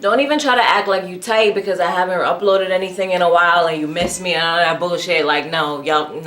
Don't even try to act like you tight because I haven't uploaded anything in a while and you miss me and all that bullshit. Like, no, y'all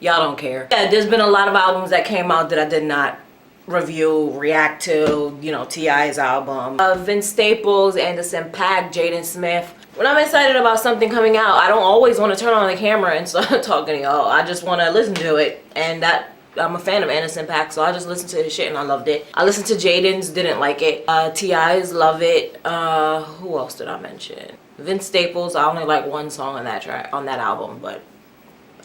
don't care. Yeah, there's been a lot of albums that came out that I did not review, react to. You know, T.I.'s album, Vince Staples, Anderson .Paak, Jaden Smith. When I'm excited about something coming out, I don't always want to turn on the camera and start talking to y'all. I just want to listen to it, and that I'm a fan of Anderson .Paak, so I just listened to his shit and I loved it. I listened to Jaden's, didn't like it. T.I.'s, love it. Who else did I mention? Vince Staples, I only like one song on that track, on that album, but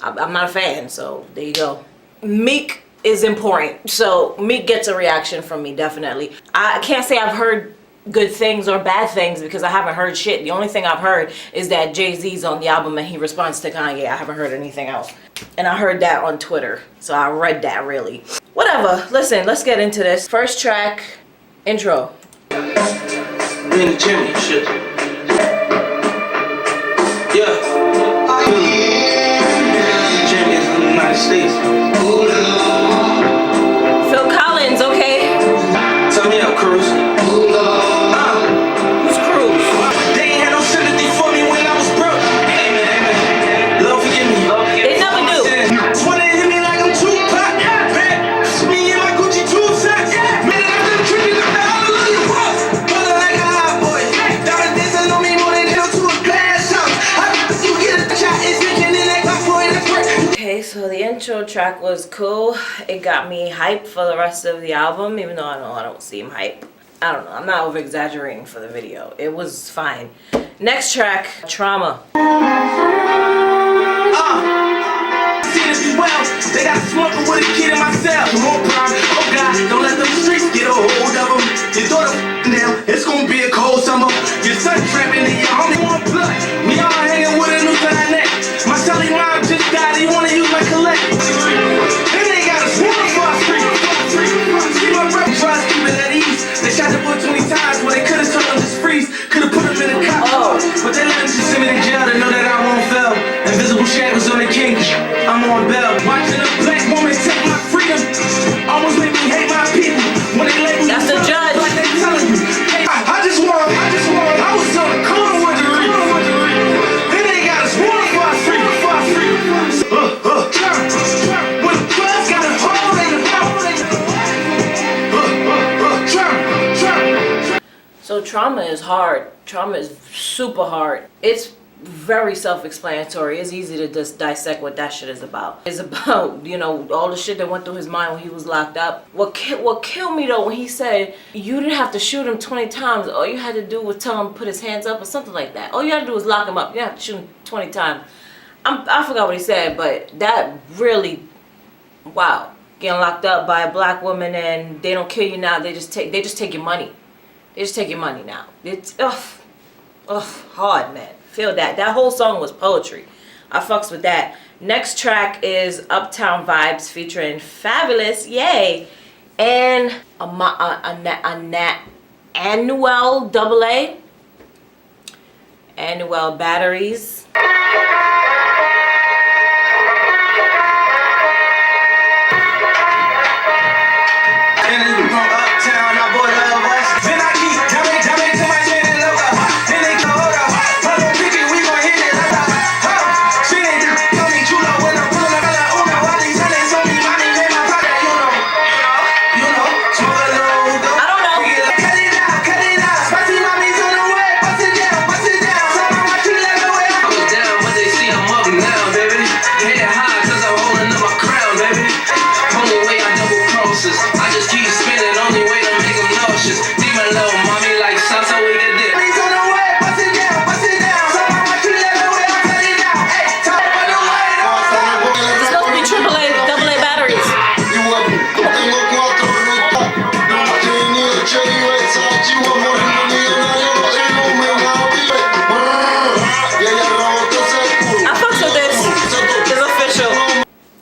I'm not a fan, so there you go. Meek is important, so Meek gets a reaction from me, definitely. I can't say I've heard good things or bad things because I haven't heard shit. The only thing I've heard is that Jay-Z's on the album and he responds to Kanye. I haven't heard anything else. And I heard that on Twitter, so I read that really. Whatever, listen, let's get into this. First track, intro. We in the chimney, shit. Yeah. Champions in the United States. Phil Collins, okay. Turn me up, Cruz. Who's Cruz? They ain't had no sympathy for me when I was broke. Lord forgive me. They never do. Just wanna hit me like I'm Tupac. Me and my Gucci two sacks. Man, I'm just tripping up the hallelujah walk. Brother like a hot boy. Dollar dancing on me more than hell to a glass house. You get a shot, it's thinking in that clock boy, that's work. Okay, so the intro track was cool. It got me hyped for the rest of the album, even though I know I don't seem hype. I don't know, I'm not over exaggerating for the video. It was fine. Next track, Trauma. See this as well. They got smoking with a kid in my cell. Come on, prime. Oh God, don't let them streets get a hold of them. Your daughter now, it's gonna be a cold summer. Your son trapping in your homie want blood. We all hanging with a new neck. My celly mom just died. He wanna use my collect. And they got a swarm for a street. See my brother try to keep it at ease. They shot the boy 20 times when they could've told him just freeze. Could've put him in a cop car, but they let him just send me to jail to know that I won't fail. Invisible shadows on the king. I'm on bail. Watching a black woman take my freedom almost made me hate my people. When they label That's the judge. like they telling you. Hey, I was on the corner with the reef. Then they got us warm for our freedom. When the drugs got a hole in the mouth. So Trauma is hard. Trauma is super hard. It's very self-explanatory. It's easy to just dissect what that shit is about. It's about, you know, all the shit that went through his mind when he was locked up. What killed me though when he said you didn't have to shoot him 20 times. All you had to do was tell him to put his hands up or something like that. All you had to do was lock him up. You didn't have to shoot him 20 times. I forgot what he said, but that really, wow. Getting locked up by a black woman and they don't kill you now. They just take your money. They just take your money now. It's hard, man. Feel that. That whole song was poetry. I fucks with that. Next track is Uptown Vibes featuring Fabulous, yay, and Annuel AA, Annuel Batteries.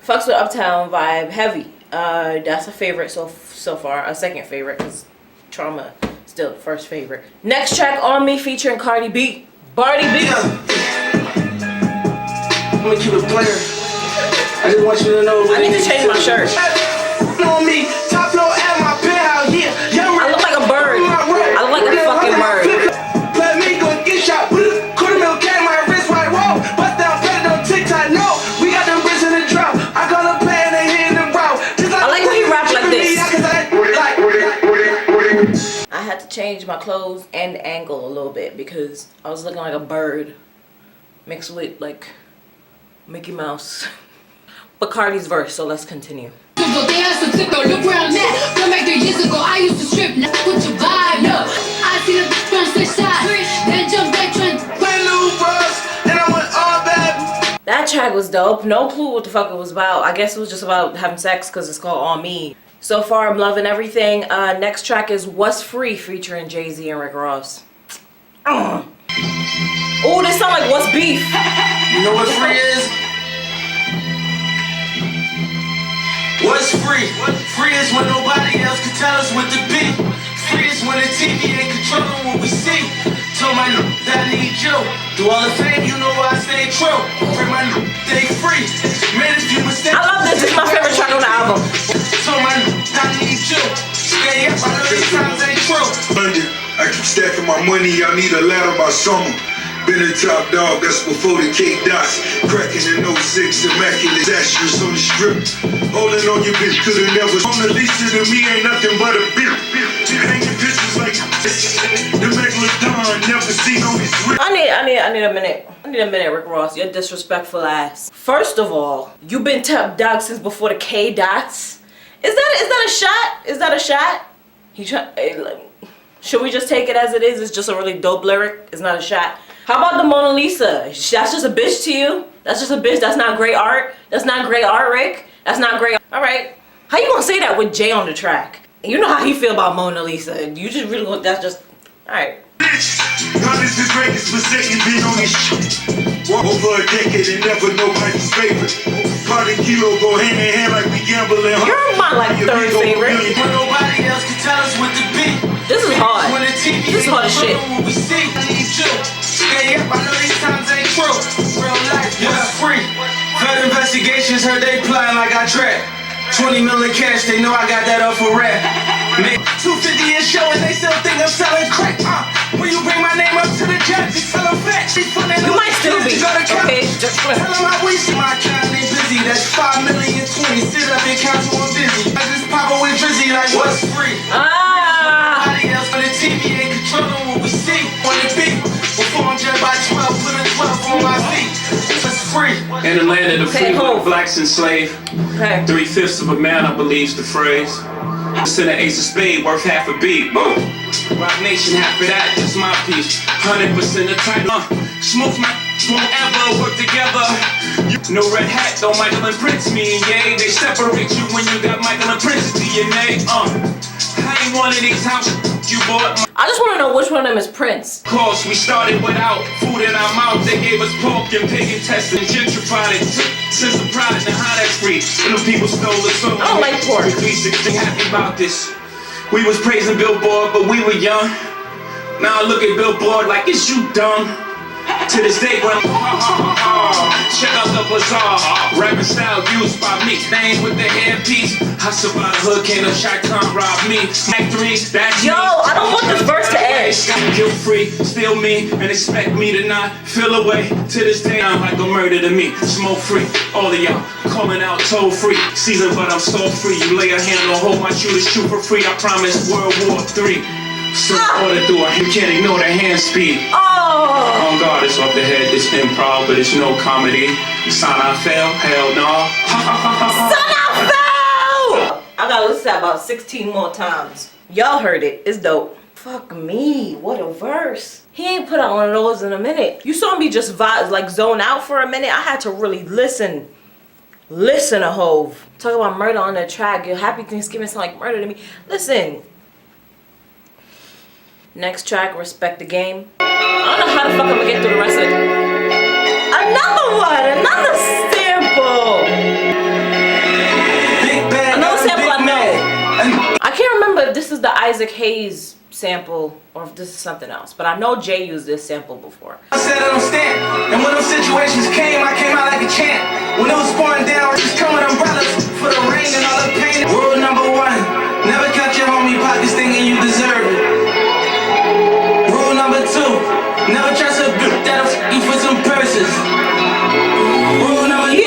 Fucks with Uptown Vibe heavy. That's a favorite so far. A second favorite because Trauma still first favorite. Next track On Me featuring Cardi B. Barty B. I'm gonna keep it player. I just want you to know. I need to change my shirt. On me, top floor at my penthouse. Yeah, I look like a bird. I look like a fucking bird. to change my clothes and angle a little bit because I was looking like a bird mixed with like Mickey Mouse. But Cardi's verse, so let's continue. Look where I'm at. Come back 3 years ago, I used to strip. Now put your vibe up. I see the from switch side. Then jump back, trend. And I went all bad. That track was dope. No clue what the fuck it was about. I guess it was just about having sex because it's called On Me. So far, I'm loving everything. Next track is What's Free featuring Jay-Z and Rick Ross. Oh, this sound like What's Beef. You know what free is? What's free? Free is when nobody else can tell us what to be. Free is when the TV ain't controlling what we see. Told my that I need you. Do all the fame, you know I stay true. Free my stay free. Made a few mistakes. I love this. This is my favorite track on the album. Told my that I need you. Stay up, I know these times ain't true. I keep stacking my money, I need a ladder by summer. Been a top dog, that's before the K-Dots. Cracking in 06, immaculate ashes on the strip. Holding on your bitch, could've never. Mona Lisa to me ain't nothing but a bitch. Hanging pictures like this. The Megalodon, never seen on his wrist. I need a minute. I need a minute, Rick Ross. You're disrespectful ass. First of all, you've been top dog since before the K-Dots. Is that a shot? Is that a shot? Should we just take it as it is? It's just a really dope lyric. It's not a shot. How about the Mona Lisa? That's just a bitch to you? That's just a bitch? That's not great art? That's not great art, Rick? That's not great. All right. How you gonna say that with Jay on the track? You know how he feel about Mona Lisa. You just really, that's just, all right. God is the greatest mistake been on this shit. Over a decade and never nobody's favorite. Part and kilo go hand in hand like we gambling. You're my like third favorite. When nobody else can tell us what to be. This is hard. This is hard as shit. Stay up, I know these times ain't true. Real life, what's free? Fed investigations heard they plotting like I trap. 20 million cash, they know I got that up for rap. Make 250 a show and they still think I'm selling crack. When you bring my name up to the judge, you tell them facts. You might still be. Okay, just tell them I wish my account ain't busy. That's 5 million 20. Sit up and count you on busy. I just pop up with Drizzy like what's free? Nobody else on the TV ain't controlling what we see. On the beat, before I'm judged by 12, put a 12 on my feet. It's free. In the land of the free, where the blacks enslaved. Okay. 3/5 of a man, I believe's the phrase. Send an ace of spade worth half a beat. Boom. Rock Nation, half of that, that's my piece. 100% the title. Smoke my won't ever work together. No red hat, though Michael and Prince me and yay. They separate you when you got Michael and Prince's DNA. I ain't one of these house you bought. I just want to know which one of them is Prince. Course, we started without food in our mouth. They gave us pork and pig intestine and gentrified it. Since the pride and how that's free. Little people stole the soul. I don't like pork. We happy about this. We was praising Billboard, but we were young. Now I look at Billboard like it's you dumb. To this day, when check out the bazaar, rapping style used by me. Name with the hairpiece. Hustle by the hood, can't no shot can't rob me. Mac 3, that's Yo, I don't want this verse to end. Kill free, steal me, and expect me to not feel away. To this day, I'm like a murder to me. Smoke free, all of y'all calling out toll free. Season, but I'm so free. You lay a hand on hold my shooters, shoot for free. I promise World War III. So order through you can't ignore the hand speed. On God, it's off the head, it's improv, but it's no comedy. Son, I fail? Hell no. Son, I fell! I gotta listen to that about 16 more times. Y'all heard it. It's dope. Fuck me. What a verse. He ain't put out one of those in a minute. You saw me just vibe, like zone out for a minute. I had to really listen. Listen to Hove. Talk about murder on the track. Your Happy Thanksgiving sound like murder to me. Listen. Next track, Respect the Game. I don't know how the fuck I'm gonna get through the rest of it. Another one! Another sample! Another sample I know. I can't remember if this is the Isaac Hayes sample or if this is something else, but I know Jay used this sample before. I said I don't stand, and when those situations came, I came out like a champ. When it was pouring down, just come with umbrellas for the rain and all the pain. Rule number 1, never count your homie pockets thinking you deserve it. Rule number 2, never trust a bitch that'll f you for some purses. Rule number 3,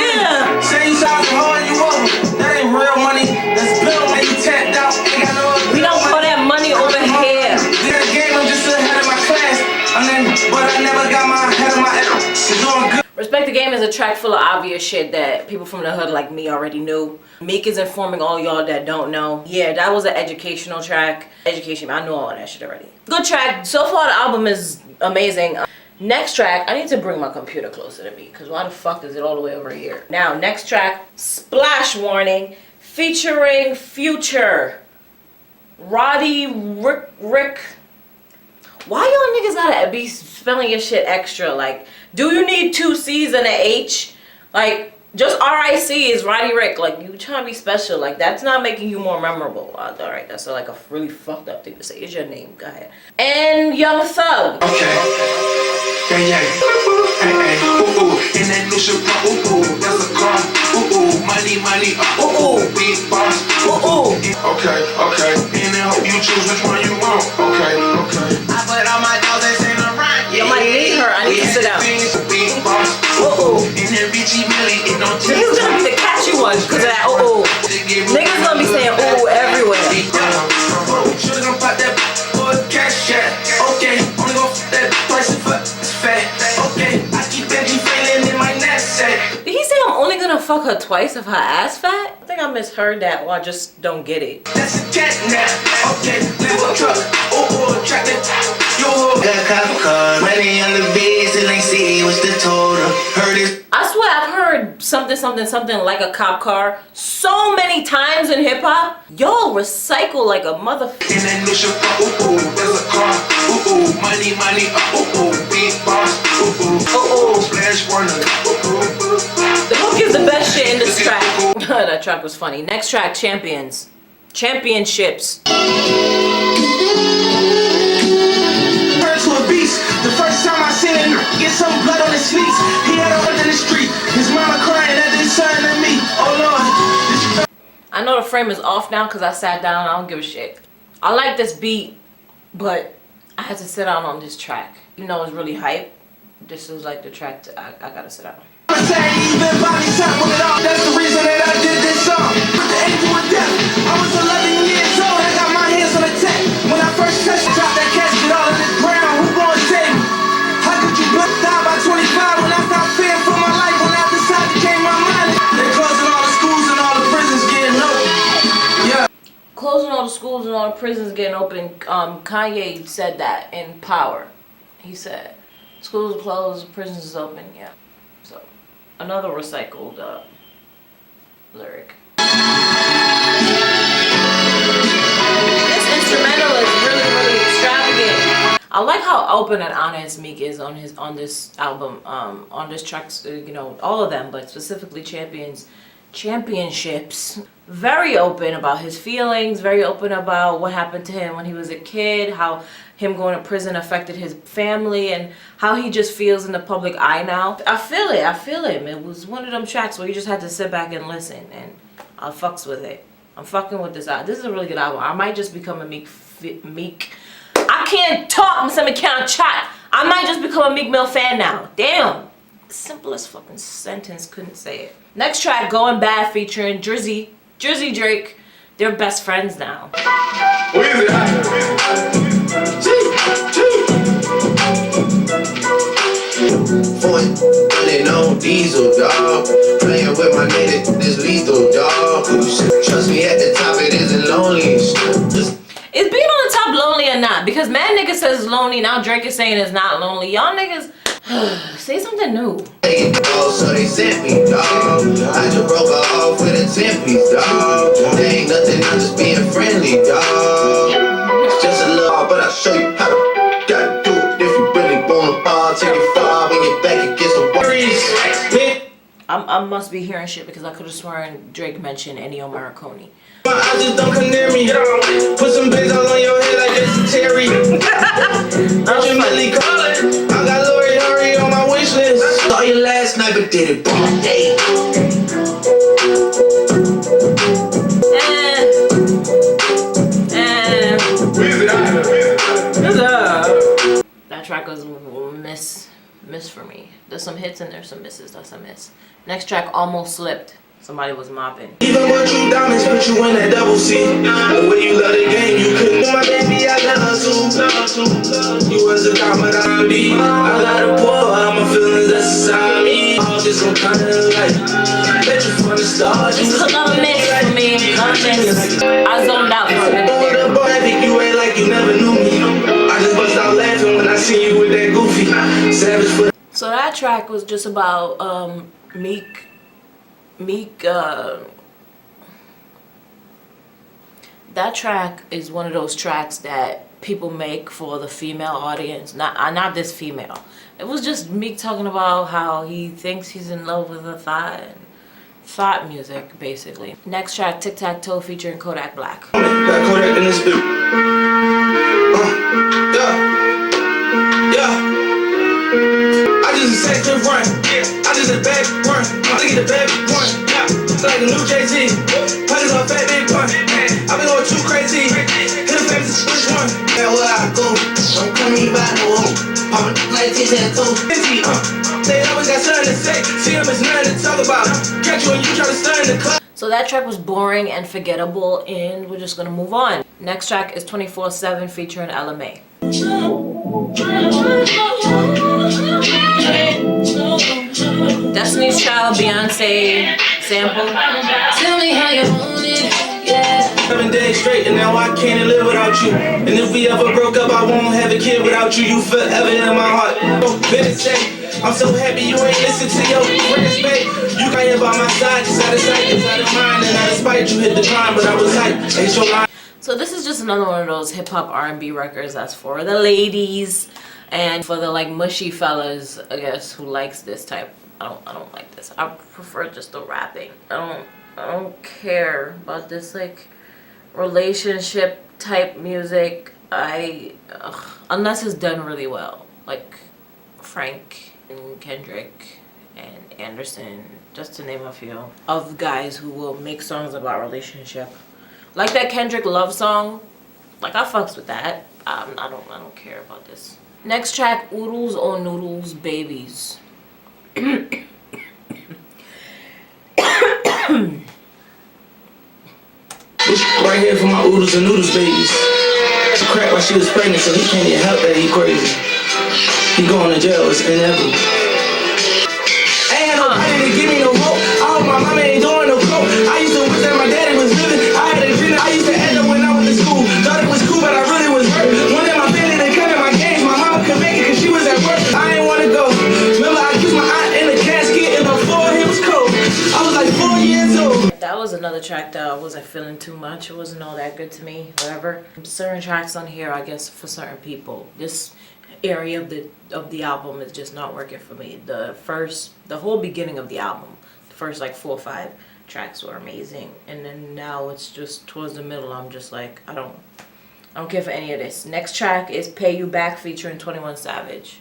say you sorry for holding you over. That ain't real money, that's bill when you tapped out. Ain't got no we don't call that money over here. This the Game is a track full of obvious shit that people from the hood like me already knew. Meek is informing all y'all that don't know. Yeah, that was an educational track. Education, I know all that shit already. Good track. So far the album is amazing. Next track, I need to bring my computer closer to me because why the fuck is it all the way over here? Now, next track, Splash Warning, featuring Future. Roddy Rick. Why y'all niggas gotta be spelling your shit extra? Like, do you need 2 C's and an H? Like, just R-I-C is Roddy Rick. Like, you trying to be special. Like, that's not making you more memorable. Alright, that's like a really fucked up thing to say. It's your name. Go ahead. And Young Thug. Okay. Yeah. Hey, hey. Ooh, ooh. In that new shit, ooh, ooh. That's a car. Ooh, ooh. Money. Ooh, ooh. Big boss. Ooh, ooh. Okay. And then hope you choose which one you want. Okay. I put all my dollars in the run. I might need her. I need to sit down. Big boss. Ooh, ooh. And then BG Millie, it don't take. This is gonna be the catchy one because of that ooh. Niggas gonna be saying ooh everywhere. Should've gonna pop that for cash, yeah. Okay, only go for that price for fat. Okay, I keep Benji failing in my knapsack. Did he say I'm only gonna fuck her twice if her ass fat? I think I misheard that or I just don't get it. That's a cat nap. Okay, little truck. Oh, track that. Yo, got cop car. Money on the bed, still ain't see what's the total. Heard it. I swear I've heard something like a cop car so many times in hip hop. Y'all recycle like a motherfucker. In that new shit, ooh, ooh, there's a car. Ooh, ooh, money, ooh, ooh, big boss. Ooh, ooh, splash warning. The hook is the best shit in this track. That track was funny. Next track, Championships. To a beast. The first time I seen him get some blood on his sneaks, he had a hood in the street. His mama crying that they son to me. Oh Lord. I know the frame is off now because I sat down. I don't give a shit. I like this beat, but I had to sit down on this track. You know it's really hype. This is like the track I gotta sit down. I say even body time with it all. That's the reason that I did this song. With the angel of death. I was 11 years old. I got my hands on the tech. When I first touched, drop that casket all in the ground. Who gonna save me? How could you die by 25 when I stopped fearing for my life? When I decided to change my mind. They're closing all the schools and all the prisons getting open. Yeah. Closing all the schools and all the prisons getting open. Kanye said that in Power. He said, schools are closed, prisons is open. Yeah. So, another recycled lyric. This instrumental is really extravagant. I like how open and honest Meek is on this album, on this tracks, you know, all of them, but specifically Championships. Very open about his feelings, very open about what happened to him when he was a kid, how him going to prison affected his family, and how he just feels in the public eye now. I feel him. It was one of them tracks where you just had to sit back and listen, and I fucks with it. I'm fucking with this album. This is a really good album. I might just become a Meek. I can't talk, I'm saying I can't chat. I might just become a Meek Mill fan now. Damn. Simplest fucking sentence, couldn't say it. Next track, Going Bad, featuring Drizzy Drake. They're best friends now. Running on diesel, dog. Playing with my nigga, this lethal, dog. Trust me, at the top it isn't lonely. Is being on the top lonely or not? Because mad nigga says it's lonely, now Drake is saying it's not lonely. Y'all niggas, say something new. So they sent me, dog. I just broke her off with a 10-piece, dog. There ain't nothing, I'm just being friendly, dog. It's just a little, but I'll show you how to gotta do it. If you really wanna ball, take it far, bring it back against the wall. I must be hearing shit because I could have sworn Drake mentioned Ennio Morricone. My eyes just don't come near me. Put some bass all on your head like this is Terry. Urgent Millie calling. I got Lori Hurry on my wish list. Saw you last night, but did it all day. That track was miss for me. There's some hits and there's some misses. That's a miss. Next track, Almost Slipped. Somebody was mopping. Even with you diamonds, put you in that double C. The way you love the game, you couldn't. My baby, I love her too. You was a diamond, I'll be. I got a poor, all my feelings, that's inside me. out laughing when I see you with that goofy savage foot. So that track was just about Meek. That track is one of those tracks that people make for the female audience. Not this female. It was just Meek talking about how he thinks he's in love with a thought. Thought music, basically. Next track, Tic Tac Toe featuring Kodak Black. Got Kodak in this bitch. Yeah. I just said to run. I just a bad run. I get a bad run. Like a new Jay-Z. Pockets on fat big pun. I been going too crazy. Hit the famous switch one. Where I go? Don't come me by no home. I'm like tic-tac-toe. They always got something to say. See them as nothing to talk about. Catch you when you try to stir in the club. So that track was boring and forgettable, and we're just gonna move on. Next track is 24/7 featuring LMA. Destiny's Child, Beyonce sample. Tell me how you want it, yeah. 7 days straight, and now I can't live without you. And if we ever broke up, I won't have a kid without you. You forever in my heart. Better say, I'm so happy you ain't listen to your friends, babe. You got here by my side, just out of sight, just out of mind. And out of spite, you hit the climb, but I was hype. Ain't your line. So this is just another one of those hip hop R&B records that's for the ladies and for the like mushy fellas, I guess, who likes this type. I don't like this. I prefer just the rapping. I don't care about this like relationship type music. Unless it's done really well, like Frank and Kendrick and Anderson, just to name a few of guys who will make songs about relationship. Like that Kendrick love song, like I fucks with that. I don't care about this. Next track, Oodles O'Noodles Babies. Right here for my Oodles and Noodles babies. She cracked while she was pregnant, so he can't get help that he crazy. He going to jail, it's inevitable. Ain't nobody to give me no hope. I hope my mama ain't doing no coke. I used to wish that my daddy was living. I had a dream that I used to end up when I went to school. Thought it was cool, but I really was hurt. One day my family didn't come in my games. My mama could make it cause she was at work. I ain't wanna go. Remember I kissed my aunt in the casket and before it was cold. I was like 4 years old. That was another track that I wasn't feeling too much. It wasn't all that good to me, whatever. Certain tracks on here, I guess, for certain people. This area of the album is just not working for me. The whole beginning of the album, the first like 4 or 5 tracks were amazing, and then now it's just towards the middle. I'm just like, I don't care for any of this. Next track is Pay You Back featuring 21 Savage.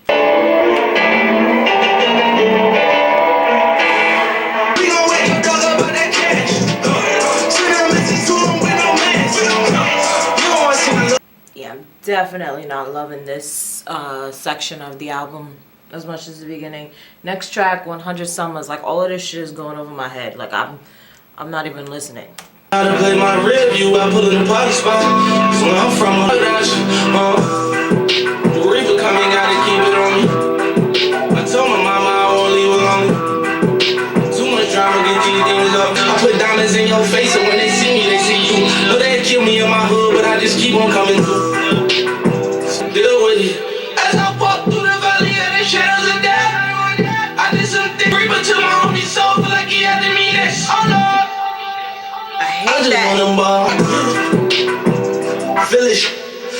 Yeah, I'm definitely not loving this section of the album as much as the beginning. Next track, 100 Summers. Like all of this shit is going over my head. Like I'm not even listening. I done play my rear view, I pull in the party spot. So I'm from a Reaper coming, gotta keep it on me. I told my mama I won't leave alone. Too much drama, get these things up. I put diamonds in your face, and when they see me, they see you. Know they kill me in my hood, but I just keep on coming through. Deal with it. As I walk through the valley of the shadows of death, I did something. Reaper to my homie soul, feel like he had to mean it. Oh no. I just want them village.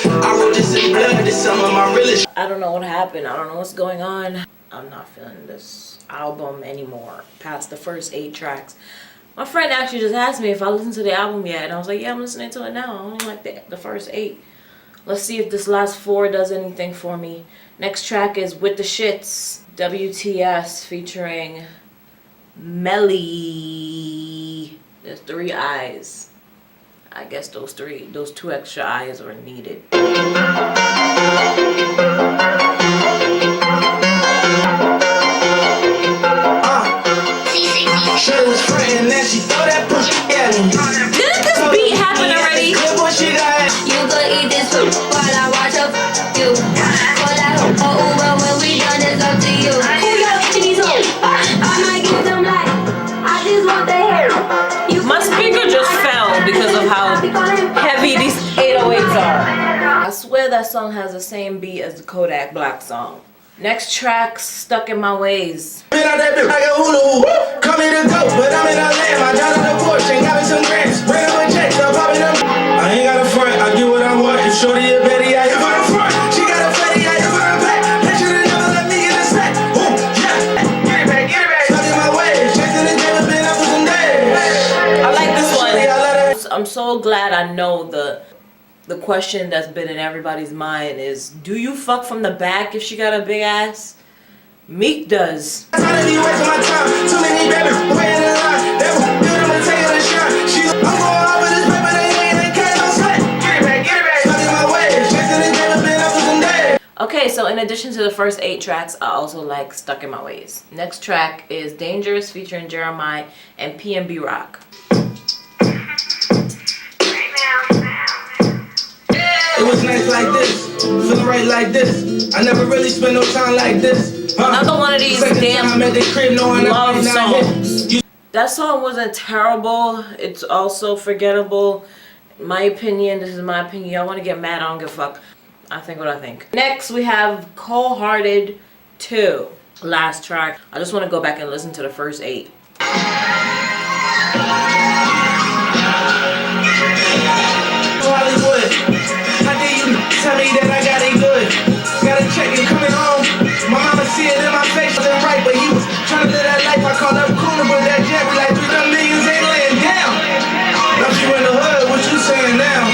I wrote this in blood, this some of my realest. I don't know what happened. I don't know what's going on. I'm not feeling this album anymore past the first 8 tracks. My friend actually just asked me if I listened to the album yet, and I was like, yeah, I'm listening to it now. I only like the first 8. Let's see if this last 4 does anything for me. Next track is With the Shits, WTS featuring Melly. There's 3 eyes. I guess those 2 extra eyes were needed. Didn't this beat happen already? You could eat this food while I watch up you. Call that hoe Uber when we done, it's up to you. Who y'all eating these hoes? I might give them like, I just want their hair. My speaker just fell because of how heavy these 808s are. I swear that song has the same beat as the Kodak Black song. Next track, Stuck in My Ways. Been out that bitch like a hula hoop. Come in to go, but I'm in a lamb. I got on the porch and got me some grants. Bring up a check, I'm popping them. I ain't got a front, I get what I want. If shorty a Betty, I hit for the front. She got a fatty, I hit for the back. Bitch, you never let me get a sack. Ooh, yeah. Get it back, get it back. Stuck in my ways. Chasing the game, been up for some days. I like this one. I'm so glad I know the question that's been in everybody's mind is, do you fuck from the back if she got a big ass? Meek does. I'm trying to be wasting my time. Too many baby, waiting in line. They were building my take of the shine. I'm going off of this paper, they ain't carrying no sweat. Get it back, get it back. Stuck in my ways. Chasing the game, been up for some days. Okay, so in addition to the first 8 tracks, I also like Stuck in My Ways. Next track is Dangerous featuring Jeremiah and PNB Rock. It was nice like this, feeling right like this. I never really spent no time like this. Another one of these damn I'm at the crib, knowing love I'm songs. That song wasn't terrible. It's also forgettable. My opinion, this is my opinion. Y'all want to get mad, I don't give a fuck. I think what I think. Next, we have Cold Hearted 2. Last track. I just want to go back and listen to the first 8. Hollywood, how dare you tell me that I got it good? Got a check and coming home. My mama see it in my face, wasn't right, but he was trying to live that life. I called up cooler, but that jet be like 3 millions ain't laying down. Now you in the hood, what you saying now?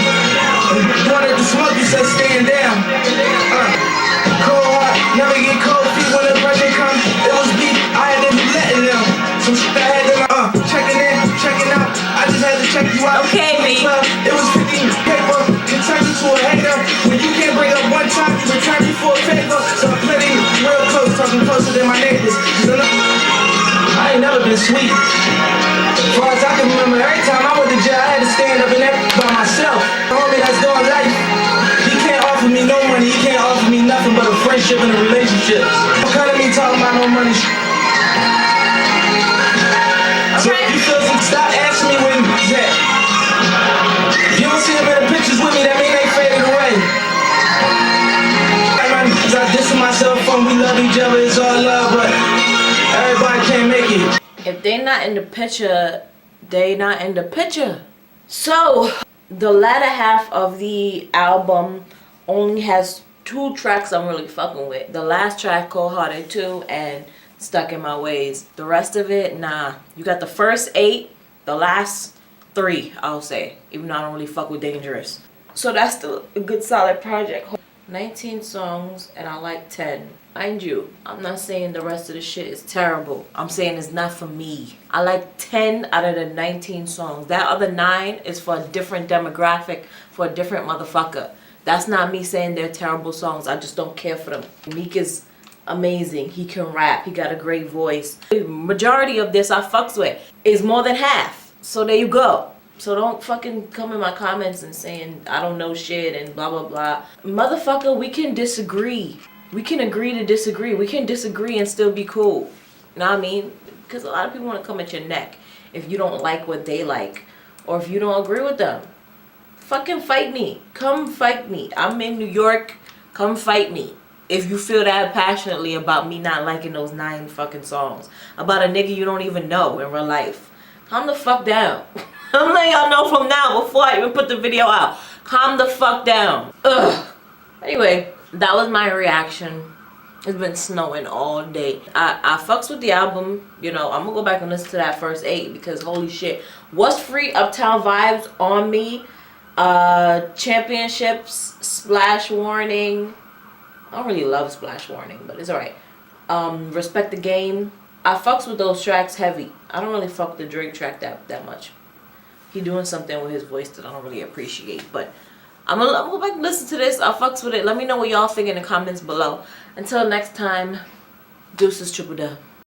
Wanted to smoke, you said stand down. Cold heart, never get cold feet when the pressure comes. It was beef, I had to be letting them. Some shit I had to checking in, checking out. I just had to check you out. Okay, me. It was 50 paper, you turn you to a hater. When you can't bring up one time, you return me for a favor. So I'm playing real close, talking closer than my neighbors. I ain't never been sweet. As far as I can remember, every time I went to jail, I had to stand up and act by myself. The homie that's doing life, he can't offer me no money, he can't offer me nothing but a friendship and a relationship. Don't come to me talking about no money. So if you feel some, stop asking me when he's at. If you don't see him in the pictures with me, that mean they faded away. Cause I dissing myself from we love each other, it's all love, but everybody can't make it. If they not in the picture, they not in the picture. So the latter half of the album only has 2 tracks I'm really fucking with. The last track, Cold Hearted 2, and Stuck in My Ways. The rest of it, nah. You got the first 8, the last 3, I'll say, even though I don't really fuck with Dangerous. So that's still a good solid project. 19 songs and I like 10. Mind you, I'm not saying the rest of the shit is terrible. I'm saying it's not for me. I like 10 out of the 19 songs. That other 9 is for a different demographic, for a different motherfucker. That's not me saying they're terrible songs. I just don't care for them. Meek is amazing. He can rap. He got a great voice. The majority of this I fucks with is more than half. So there you go. So don't fucking come in my comments and saying I don't know shit and blah blah blah. Motherfucker, we can disagree. We can agree to disagree. We can disagree and still be cool. You know what I mean? Because a lot of people want to come at your neck if you don't like what they like or if you don't agree with them. Fucking fight me. Come fight me. I'm in New York. Come fight me. If you feel that passionately about me not liking those 9 fucking songs. About a nigga you don't even know in real life. Calm the fuck down. I'm letting y'all know from now before I even put the video out. Calm the fuck down. Ugh. Anyway, that was my reaction. It's been snowing all day. I fucks with the album. You know, I'm gonna go back and listen to that first 8 because holy shit. What's Free, Uptown Vibes, On Me, Championships, Splash Warning. I don't really love Splash Warning, but it's alright. Respect the Game. I fucks with those tracks heavy. I don't really fuck with the Drake track that much. He doing something with his voice that I don't really appreciate. But I'm gonna go back and listen to this. I fucks with it. Let me know what y'all think in the comments below. Until next time, deuces, triple dub.